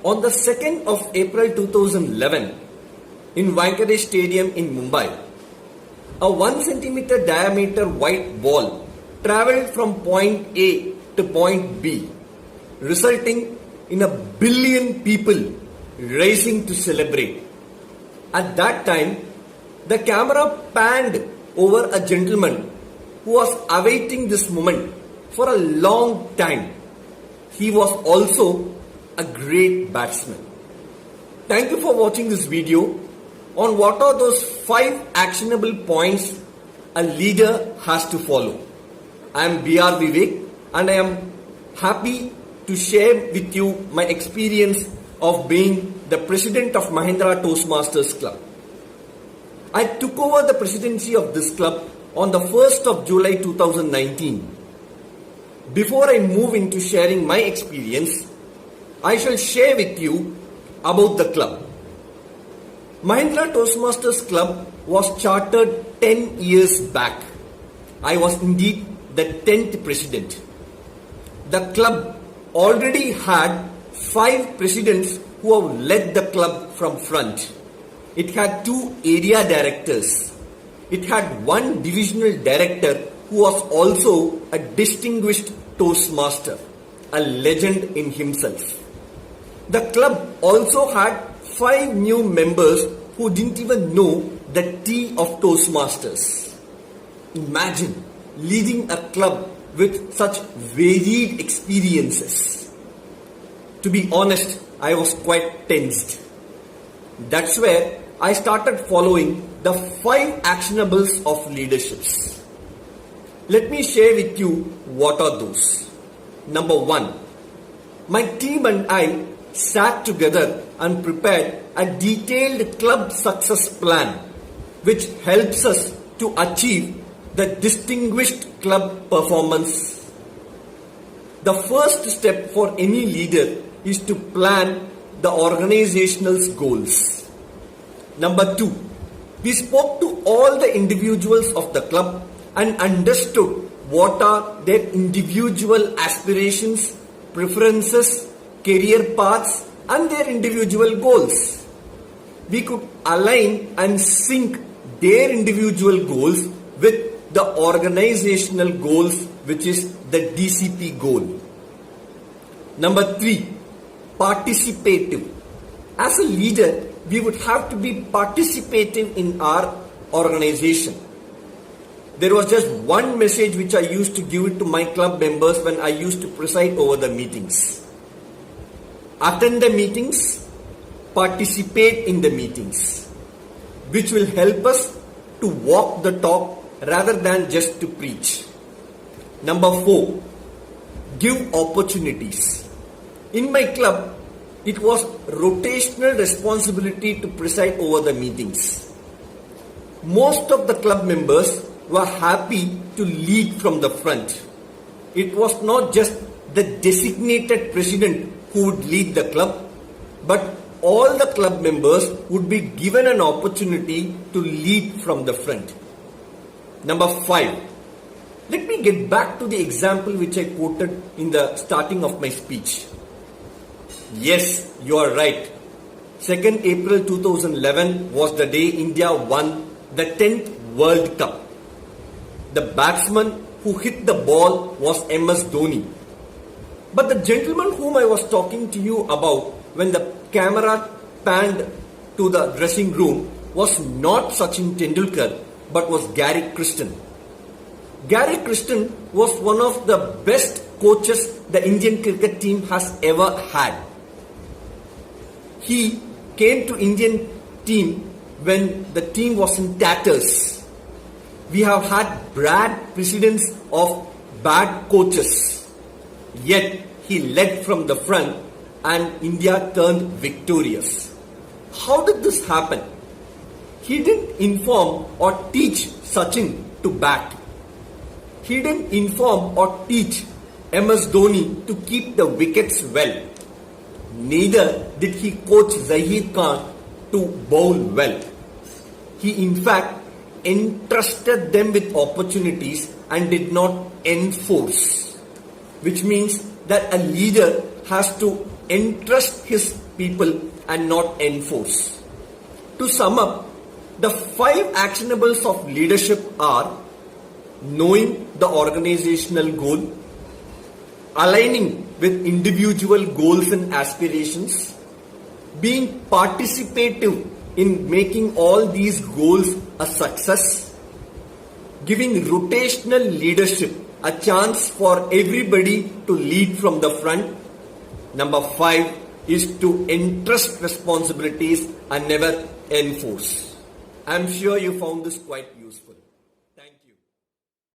On the 2nd of April 2011, in Wankhede Stadium in Mumbai, a 1 centimeter diameter white ball travelled from point A to point B, resulting in a billion people racing to celebrate. At that time, the camera panned over a gentleman who was awaiting this moment for a long time. He was also a great batsman. Thank you for watching this video on what are those 5 actionable points a leader has to follow. I am Vivek and I am happy to share with you my experience of being the President of Mahindra Toastmasters Club. I took over the presidency of this club on the 1st of July 2019. Before I move into sharing my experience, I shall share with you about the club. Mahindra Toastmasters Club was chartered 10 years back. I was indeed the 10th president. The club already had 5 presidents who have led the club from front. It had 2 area directors. It had 1 divisional director who was also a distinguished Toastmaster, a legend in himself. The club also had 5 new members who didn't even know the T of Toastmasters. Imagine leading a club with such varied experiences. To be honest, I was quite tensed. That's where I started following the 5 actionables of leaderships. Let me share with you what are those. Number 1, my team and I sat together and prepared a detailed club success plan which helps us to achieve the distinguished club performance. The first step for any leader is to plan the organizational goals. Number 2, we spoke to all the individuals of the club and understood what are their individual aspirations, preferences, career paths and their individual goals. We could align and sync their individual goals with the organizational goals, which is the DCP goal. Number 3, participative. As a leader, we would have to be participative in our organization. There was just one message which I used to give it to my club members when I used to preside over the meetings. Attend the meetings, participate in the meetings, which will help us to walk the talk rather than just to preach. Number 4, give opportunities. In my club, it was rotational responsibility to preside over the meetings. Most of the club members were happy to lead from the front. It was not just the designated president who would lead the club, but all the club members would be given an opportunity to lead from the front. Number 5, let me get back to the example which I quoted in the starting of my speech. Yes, you are right. 2nd April 2011 was the day India won the 10th World Cup. The batsman who hit the ball was MS Dhoni. But the gentleman whom I was talking to you about when the camera panned to the dressing room was not Sachin Tendulkar, but was Gary Kristen. Gary Kristen was one of the best coaches the Indian cricket team has ever had. He came to Indian team when the team was in tatters. We have had bad precedents of bad coaches. Yet he led from the front and India turned victorious. How did this happen? He didn't inform or teach Sachin to bat. He didn't inform or teach MS Dhoni to keep the wickets well. Neither did he coach Zaheer Khan to bowl well. He in fact entrusted them with opportunities and did not enforce, which means that a leader has to entrust his people and not enforce. To sum up, the 5 actionables of leadership are knowing the organizational goal, aligning with individual goals and aspirations, being participative in making all these goals a success, giving rotational leadership a chance for everybody to lead from the front. Number 5 is to entrust responsibilities and never enforce. I am sure you found this quite useful.